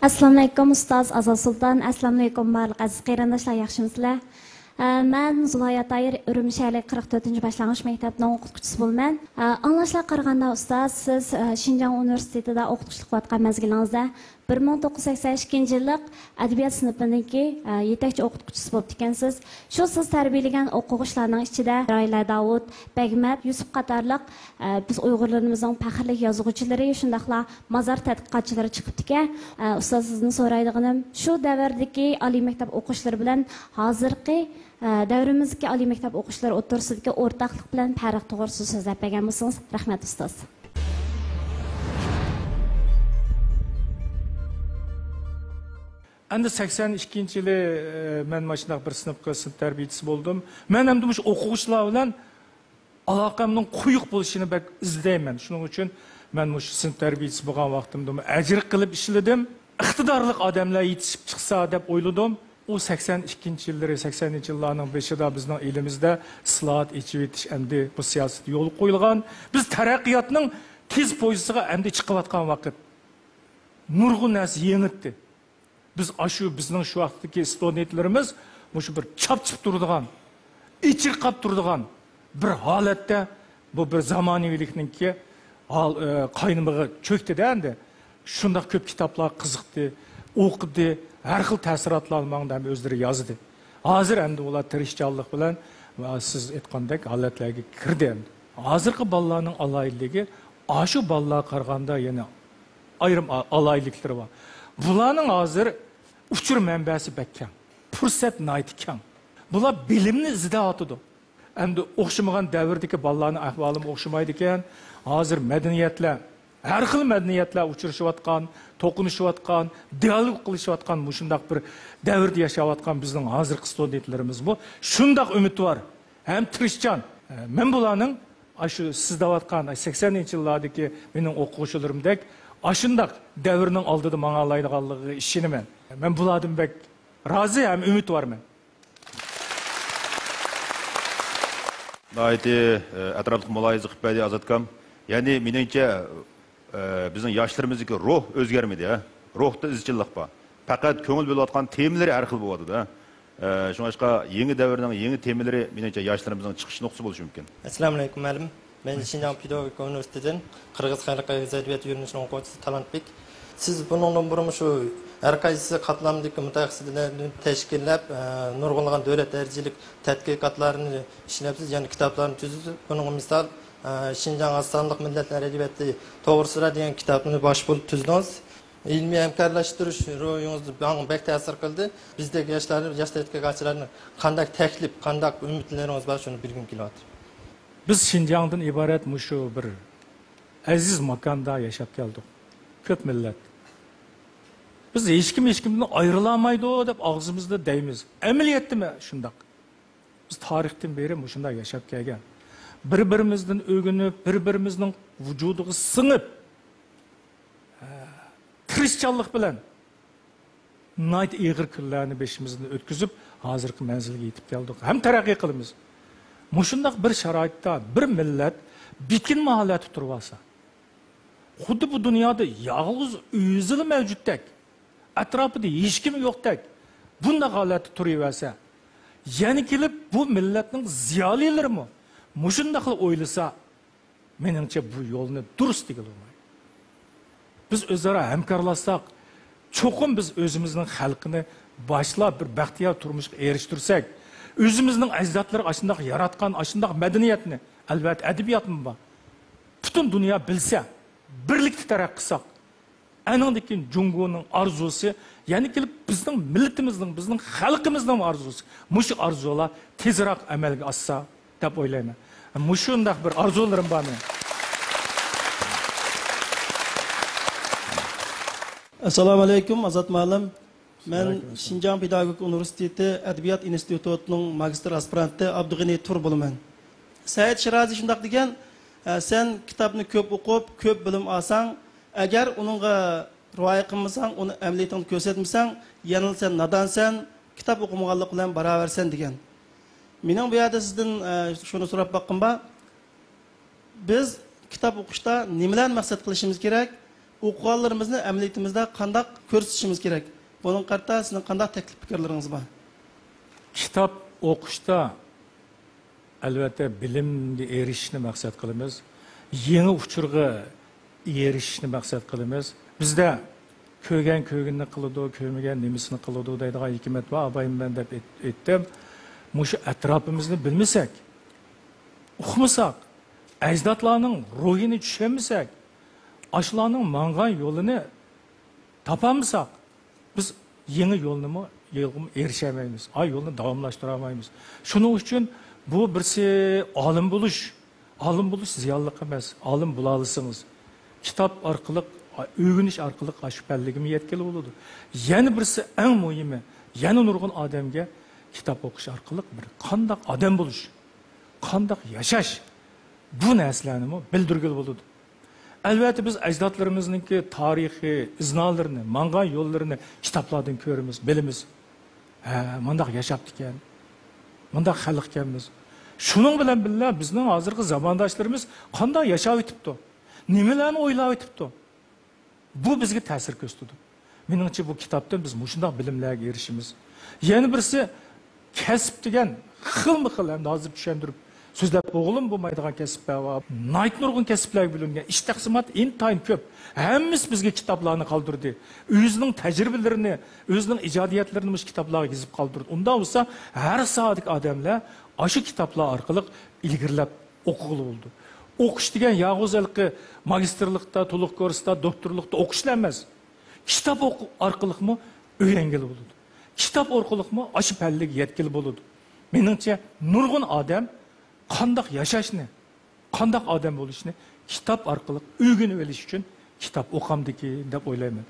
Assalomu alaykum ustoz Azat Sultan. Assalomu alaykum barliq aziz qarindoshlar, yaxshimisizlar? Men Zulayat Ayir Urumshalik 44-boshlang'ich maktabining o'qituvchisi bo'laman. Anglashlar qaraganda ustoz, siz Xinjiang universitetida o'qituvchilik qilayotgan mazgilingizda 1982 yillik adabiyot sinfidagi yetakchi o'qituvchisi bo'lib ekansiz. Shu siz tarbiyalagan o'quvchilarning ichida Royla Davud, Bagmat, Yusuf qatorliq biz Uyg'urlarimizning faxrli yozuvchilari, shundaqla mazar tadqiqotchilari chiqibdi ekan. Ustoz sizni so'raydiganim, shu davrdagi oliy maktab o'quvchilari bilan hozirgi davrimizdagi oliy maktab o'quvchilari o'rtasidagi o'rtoqlik bilan farq to'g'risida so'zlab bergan bo'lsangiz, rahmat ustoz. Endi 82 yili men mana shunday bir sinfga sinf tarbiyachisi bo'ldim. Men ham shu o'quvchilar bilan aloqamning quyuq bo'lishini bak izlayman. Shuning uchun men shu sinf tarbiyachisi bo'lgan vaqtimda ajr qilib ishladim. Iqtidorli odamlar yetishib chiqsa deb o'yladim. O 82 yillari, 80 yillarning beshida bizning elimizda islohot echib etish endi bu siyosat yo'l qo'yilgan. Biz taraqqiyotning tez poysiga endi chiqayotgan vaqt. Nurg'un narsa yengitdi. Biz aşı bizning shu vaqtdagi studentlarimiz shu bir chapchib turadigan, ichirqab turadigan bir holatda bu bir zamonaviylikninki qaynimiga cho'kdi-da endi. Shunday ko'p kitoblar qiziqdi, o'qidi, har xil ta'sirotlarni o'zlari yozdi. Hozir endi ular tirishchanlik bilan siz aytgandek holatlarga kirdi endi. Hozirgi bolalarning aloyligi shu bolalarga qaraganda yana ayrim alaylikları var. Bularning hozir uchur manbasi bakkan, fursat naytkan. Bular bilimni izda otidi. Endi o'xshamagan davrdagi bolalarning ahvoli o'xshamaydi ekan. Hozir madaniyatlar, har xil madaniyatlar uchrashayotgan, to'qnashayotgan, dialog qilishayotgan shunday bir davrda yashayotgan bizning hozirgi studentlarimiz bu. Shunday umid var. Ham tirishchan. Men bularning shu siz deyotgan 80-yillardagi mening o'quvchilarimdek aşındak devrinin aldığı mağalaydıqanlığı işini men. Men buladım bek razı hem ümit var men. Naiti etraflık mulayizı qıpaydı azatkam. Yani menimce bizim yaşlarımızdaki ruh özgermedi ya. Ruhda izchillik var. Fakat köngül bo'layotgan temaları har xil bo'ladi da. Şuna başka yeni devrinin yeni temaları menimce yaşlarımızın çıkış noktası bo'lishi mumkin. Assalomu alaykum ma'lum. Ben Şinjan Pedagogika Üniversitesi'den Qırgız Xalq Edebiyatı Yönetimi o'quvchisi Talantbek. Siz bundan burun şu her qaysi qatlamdagi mutaxassislarni tashkillab, nurg'unlagan davlat darajilik tadqiqotlarini ishlabsiz, ya'ni kitoblarni tuzib, bunun misal Şinjan Aslanlık Milletler Edebiyatı to'g'risida degan kitobni bosh bo'lib tuzdingiz. İlmiy hamkorlashtirish ro'yingizni bana bek ta'sir qildi. Bizdagi yosh tadqiqotchilarni qanday taklif, qanday umidlaringiz bor shuni bilgim kelyapti. Biz Şinjan'dan ibaret şu bir aziz makanda yaşap geldik. Köp millet. Biz hiç kimden ayrılamaydı o dep ağzımızda deymiz. Emeliyetti mi şundak? Biz tarihten beri şunda yaşap gelgen. Birbirimizden ögünüp, birbirimizden vücudu sınıp, tirişçanlık bilen nayt iğir kırlarını beşimizden ötküzüp hazırki menzilge yetip geldik. Hem terakki kılımız. Muşundak bir şaraytta bir millet bikin mahalleti turvasa. Xuddi bu dünyada yalnız özü mevcuttek. Etrafında hiç kim yoktek. Bunda haleti turuverse. Yani gelip bu milletin ziyalileri mi? Muşundakla oylasa menimce bu yolunu dürüst değil olmayı. Biz özara hemkarlasak, çokum biz özümüzün halkını başla bir bahtiyar turmuşa eriştirsek, özümüzün ecdatları aşındak yaratkan, aşındak medeniyetini, elbette edebiyatın var. Bütün dünya bilse, birlikte taraqqısak, enandaki Cungu'nun arzusu, yani gelip bizden milletimizden, bizden halkımızdan arzusu, muşu arzular tezrak emelge assa, dep oylayman. Muşundak bir arzularım var mı? Assalamu alaykum, Azat Ma'lum. Ben Şinjan Pedagogika Üniversitesi Edebiyat İnstitutu'nun magistr aspiranti Abdug'ani Tur bo'laman. Said Shirazi shundaq degan, sen kitobni ko'p o'qib, ko'p bilim olsang, agar uningga rioya qilmasang, uni amaliyotda ko'rsatmasang, yanilsan, nodonsan, kitob o'qimaganlik bilan barobarsan degan. Mening bu yerda sizdan shuni so'rab boqqimba, biz kitob o'qishda nimalarni maqsad qilishimiz kerak? O'qiganlarimizni amaliyotimizda qanday ko'rsatishimiz kerak? Bunun qarta sizning qanday taklif fikrlaringiz bor? Kitap o'qishda albatta bilimga erishishni maqsad qilamiz. Yangi uchurga erishishni maqsad qilamiz. Bizda Kögen kögünni qiladi, kömegen nemisini qiladi deydigan hikmat va abayim ben deb aytdim. Muşu etrafimizni bilmasak, uqmasak, ajdodlarning ruhini tushunmasak, ashlarning mangan yo'lini topamasak, biz yeni yo'lni erişemeyiz. Ay yolunu davamlaştıramayız. Şunun için bu birisi alim buluş. Alim buluş ziyallık emas. Alim bulalısınız. Kitap arkalık, öğünüş arkalık aşıpelligimi yetkili olurdu. Yani birisi en mühimi, yani nurgun ademge kitap okuş arkalık bir kandak adem buluş. Kandak yaşaş. Bu neslerini bildirgili olurdu. Elbette biz ecdatlarımızdaki tarihi, iznalarını, mangan yollarını kitaplardan görürüz, bilimiz. Mındak yaşaptı iken, mındak xalq ekanmiz. Şunun bilan birga bizning hozirgi zamondoshlarimiz qanday yashab o'tibdi? Nimalarni o'ylab o'tibdi? Bu bizga ta'sir ko'rsatdi. Meningcha bu kitobdan biz shunday bilimlarga erishimiz. Yana birisi kasb degan xilma-xil ham hozir tushuntirib so'zlab o'g'lim bo'lmaydigan kasblar va nayt nurg'un kasblarga bo'lingan ish taqsimot intayin ko'p. Hammasi bizga kitoblarni qoldirdi. O'zining tajribalarini, o'zining ijodiyatlarini bu kitoblarga yozib qoldirdi. Unda bo'lsa har soatlik odamlar shu kitoblar orqali ilgirlab o'qig'ili bo'ldi. O'qish degan yag'ozalqi magistrlikda, to'liq kursda, doktorlikda o'qishlar emas. Kitob orqali o'rgangili bo'ladi. Kitob orqali shu pallaga yetkili bo'ladi. Meningcha nurg'un odam qandoq yashashni, qandoq odam bo'lishni kitob orqali o'rganib olish uchun kitob o'qamdiki deb o'ylayman.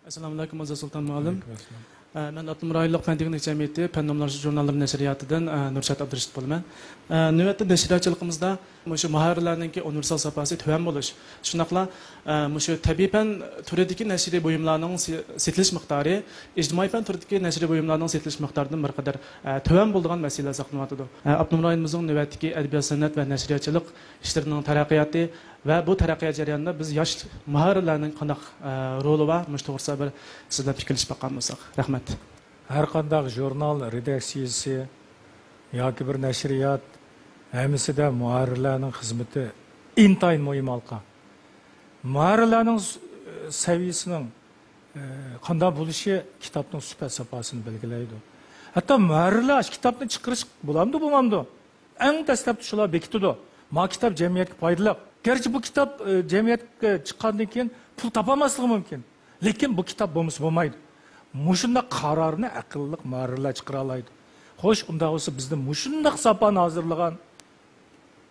Assalomu alaykum aziz Sultan muallim. Ben Abdullah Rayonluq Fen Texnik Cemiyeti Fen Nomlaşı Jurnalları Neşriyatı'dan Nurşat Abdurrashid bo'laman. Növbətdə neşriyatçılığımızda şu maharlarınki universal sapası tövən buluş. Şunaqla şu təbii fen türüdəki nəşri buyumlarının setiliş miqdarı, ictimai fen türüdəki nəşri buyumlarının setiliş miqdarından bir qədər tövən bulduğan məsələ saqlanmalıdır. Abdullah rayonumuzun növbətdəki ədəbiyyat, sənət və nəşriyatçılıq işlərinin tərəqqiyatı ve bu terakkiyat jarayonida biz yosh maharlarning qanday roli va to'g'risida bir sizdan fikrlashib baqqan bo'lsak. Rahmat. Har qanday jurnal redaksiyasi yoki bir nashriyat hammasida muharrirlarning xizmati intayin muhim halqa. Muharrirlarning saviyasining qanday bo'lishi kitobning sifat safosini belgilaydi. Hatto muharrirlar kitobni chiqarish bo'lamdi, bo'lmamdi. Eng dastlabki shular bekitdi. Ma kitap jamiyatga foydali. Gerçi bu kitap cemiyetke çıkandan keyin pul tapamaslığı mümkün. Lekin bu kitap bo'lmasa bo'lmaydi. Mushunda qarorni aqlli muharrirlar chiqara oladi. Xo'sh, unda bo'lsa bizda mushunda sapani hozirlagan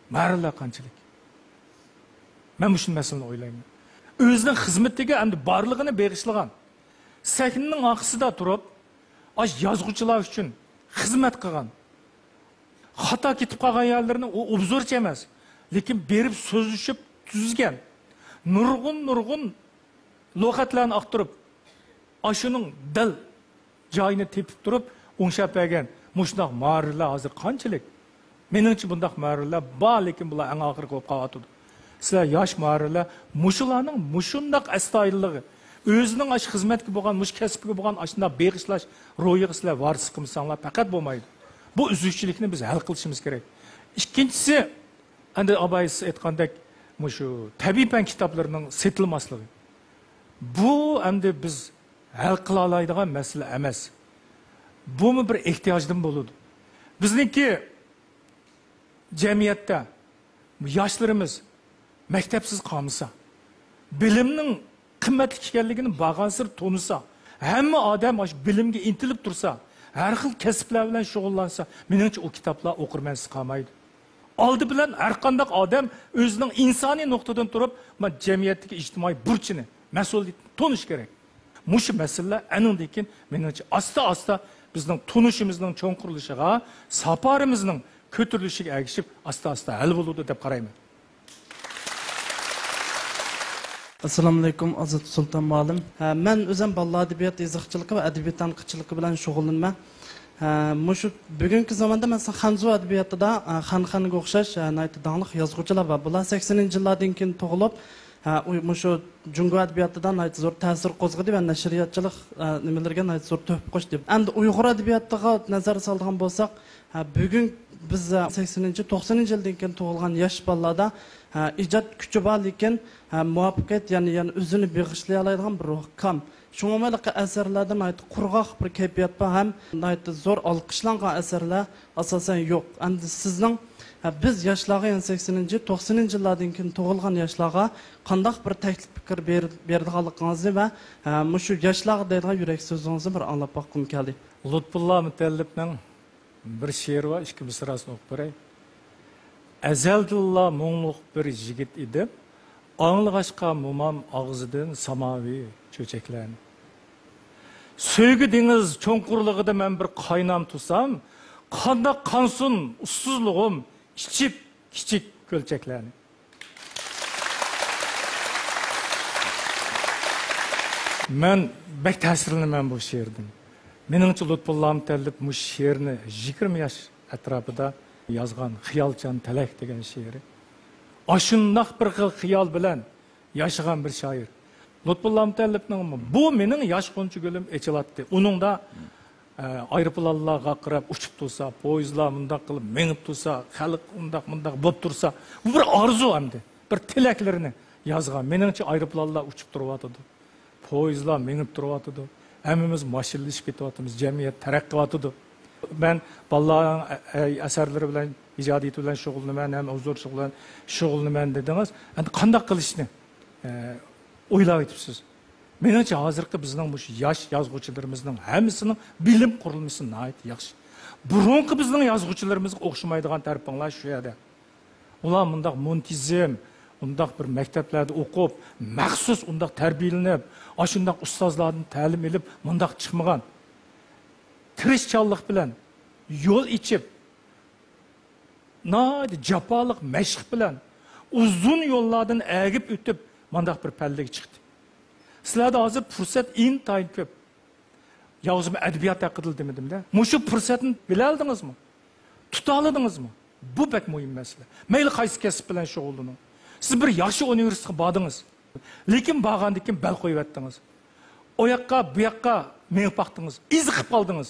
muharrirlar qanchalik? Men mushun masalani o'ylayman. O'zining xizmatiga endi borlig'ini beg'ishlagan. Sahnaning orqasida turib, yozuvchilar uchun xizmat qilgan. Xato ketib qolgan yerlarni u obzorchi emas. Lekin berib so'zlashib tuzgan nurg'un lo'qatlarni aqtirib ashuning dil joyini tepib turib o'ngshab bergan mushundoq muharrirlar hozir qanchalik? Meningcha bundoq muharrirlar bor, lekin bular eng oxirgi bo'lib qolyapti. Sizlar yosh muharrirlar mushularning mushundoq astoydilligi, o'zining ash xizmatga bo'lgan, mush kasbga bo'lgan ashundoq beg'ishlash ro'yiga sizlar varis qilsanglar faqat bo'lmaydi. Bu uzuvchilikni biz hal qilishimiz kerak. Ikkinchisi, endi abaysiz aytgandek, shu tabiiy fan kitoblarning setilmasligi. Bu endi biz hal qila oladigan masala emas. Bu bir ehtiyojdan bo'ladi. Bizningki jamiyatda yoshlarimiz maktabsiz qolmasa, bilimning qimmatli ekanligini bag'ansir tunisa, hamma odam shu bilimga intilib tursa, har xil kasblar bilan shug'ullansa, meningcha u kitoblar o'qirmansiz qolmaydi. Aldı bilen her qanday odam o'zining insoniy nuqtadan turib, jamiyatdagi ijtimoiy burchini, mas'uliyatni tonish kerak. Mushu masalalar anundan keyin meningcha asta bizning tunishimizning cho'nqirilishiga, safarimizning ko'tarilishiga ergishib, asta hal bo'ladi deb qarayman. Assalomu alaykum aziz Sultan muallim. Men o'zim bolalar adabiyot yozuvchiligi va adabiyot tanqidchiligi bilan shug'ullanman. Mushu bugungi zamonda mesela Hanzu adabiyotida Xanxanga o'xshash dаңlıq yozuvchilar va bular 80-yillardan keyin tug'ilib, mushu Jungo adabiyotidan zo'r ta'sir qo'zg'adi va nashriyatchilik nimalarga zo'r to'p qo'shdi. Endi Uyg'ur adabiyotiga nazar solgan bo'lsak, bugun biz 80-90 yildan keyin tug'ilgan yosh bolalarda ijod kuchi bor lekin muvaffaqiyat ya'ni o'zini beg'ishlay oladigan bir ruh kam. Şunga asarlardan qurg'oq bir kayfiyat bor ham zo'r olqishlangan asarlar asosan yo'q. Endi sizning biz yoshlarga 80-90 yillardan keyin tug'ilgan yoshlarga qanday bir taklif fikr berdiganligingizni va shu yoshlarga deydigan yurak so'zingizni bir anglab boqqim keldi. Lutfullah Mutallibning bir she'ri var, ikki misrasini o'qib beray. Azaldilla mo'ngluq bir yigit edi. Anglag'ashqa mumam og'zidan samoviy cho'chaklarni. Söygü deniz çoğunkurluğuda men bir kaynam tutsam, kanda kansun ussuzluğum içip kiçik kölçeklerini. Men bek təsirlənəm bu şiirdən. Menimçə Lutfullah Mutallib bu şiirini 20 yaş ətrafında yazğan Xiyalcan Tələk degan şiiri. Aşındaq bir xil xiyal bilan yaşagan bir şair. Lutfullah Mutallibning bu mening yosh qo'nchi gulim echilatdi. Uningda aeroplanlar qaqrab uchib tursa, poyezdlar mundaq qilib menib tursa, xalq mundaq bo'lib tursa, bu bir orzu hamdi, bir tilaklarini yozgan. Meningcha aeroplanlar uchib turyotdi. Poyezdlar menib turyotdi. Hammamiz mashinalashib ketyapmiz, jamiyat taraqqi qilyotdi. Ben bolalarning asarlari bilan, ijodiyati bilan shug'ullanaman, ham huzur bilan shug'ullanaman dedingiz. Endi qanday qilishni o'ylab aytibsiz. Menimcha hozirgi bizning bu yosh yozuvchilarimizning hammasining bilim qurilmasi nihoyat yaxshi. Burungi bizning yozuvchilarimizga o'xshamaydigan taraflar shu yerda. Ular mundaq muntizam, undaq bir maktablarda o'qib, maxsus undaq tarbiyalanib, ashundaq ustozlardan ta'lim olib, mundaq chiqmagan. Tirishchanlik bilan yo'l ichib, nadi jafoliq mashq bilan uzun yo'llardan agib o'tib mandaq bir pallaga chiqdi. Sizlarda hozir fursat intayin ko'p. Yozma adabiyot haqida demadimda. Mushu fursatni bilaldingizmi? Tuta oldingizmi? Bu bek muhim masala. Mayli qaysi kasb bilan shug'ullaning. Siz bir yaxshi universitetga bordingiz. Lekin borgandan keyin bel qo'yib o'tdingiz. O yoqqa, bu yoqqa menib baqdingiz, iziqib qoldingiz.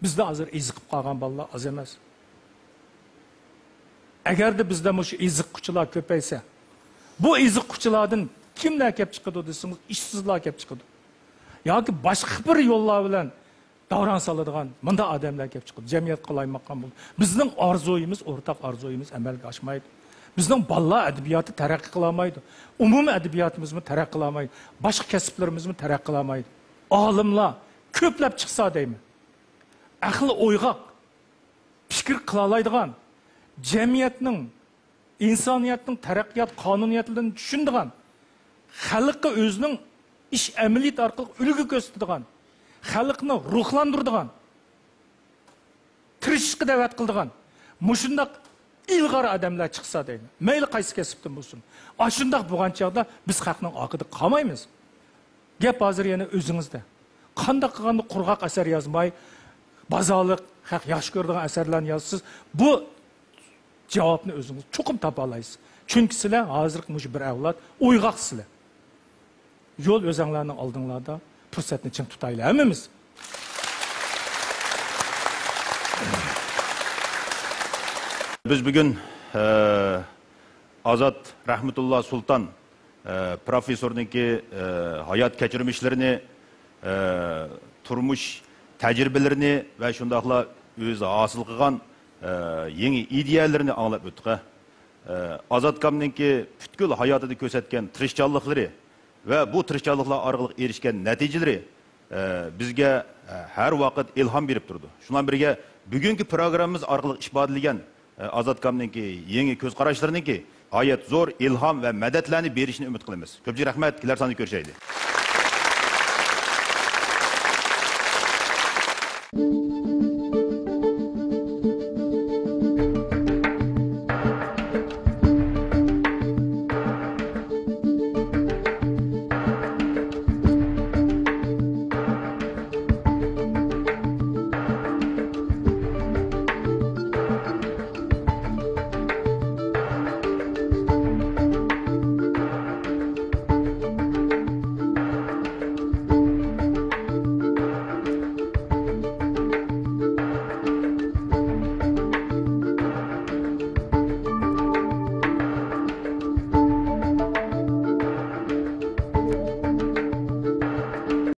Bizda hozir iziqib qolgan bolalar az emas. Agarda bizda mushu iziqquchilar ko'paysa, bu iziqquchilardan kimlar kelib chiqadi desangiz, ishsizlar kelib chiqadi. Yoki boshqa bir yo'llar bilan davron soladigan bunda odamlar kelib chiqadi. Jamiyat qolaymoqqa bo'ldi. Bizning orzuyimiz, o'rtaq orzuyimiz amalga oshmaydi. Bizning bolalar adabiyoti taraqqiy qilolmaydi. Umumiy adabiyotimizni taraqqiy qilolmaydi. Boshqa kasblarimizni taraqqiy qilolmaydi. Olimlar ko'plab chiqsa deymi? Aqli o'yg'oq, fikr qila oladigan, jamiyatning, insoniyatning taraqqiyot qonuniyatlarini tushunadigan, xalqqa o'zining ish amaliyat orqali ulgu ko'rsatadigan, xalqni ruhlantiradigan, tirishishga da'vat qiladigan, mushundaq ilg'or odamlar chiqsa deydi. Mayli qaysi kasbdan bo'lsin. Ashundaq bo'lgan chog'da biz xalqning oqida qolmaymiz. Gap hozir yana o'zingizda. Qanday qilganda qurg'oq asar yozmay, bazoliq, xalq yaxshi ko'radigan asarlarni yozsiz, bu javobni o'zingiz cho'qim topa olasiz. Chunki sizlar hozirgi mush bir avlod uyg'oqsizlar. Yo'l o'zinglarning oldinglarda fursatni ching tutaylik hammamiz. Biz bugün Azat Rahmetullah Sultan profesörniki hayat keçirmişlerini, turmuş tecrübelerini ve şundakla özü asıl kılgan yeni ideyalerini anlap öttük. Azat Kam'nınki bütkül hayatıda kösetken tırışçallıkları ve bu tırışçallıkla arkalık erişken neticeleri bizge her vakit ilham berip durdu. Şundan birge bugünkü programımız arkalık işbadiligen Azat Kam'nınki yeni köz qarashlarınınki ayet zor ilham ve medetlerini berişini ümit kılımız. Köpçü rahmet, kiler sanı görüşeydi.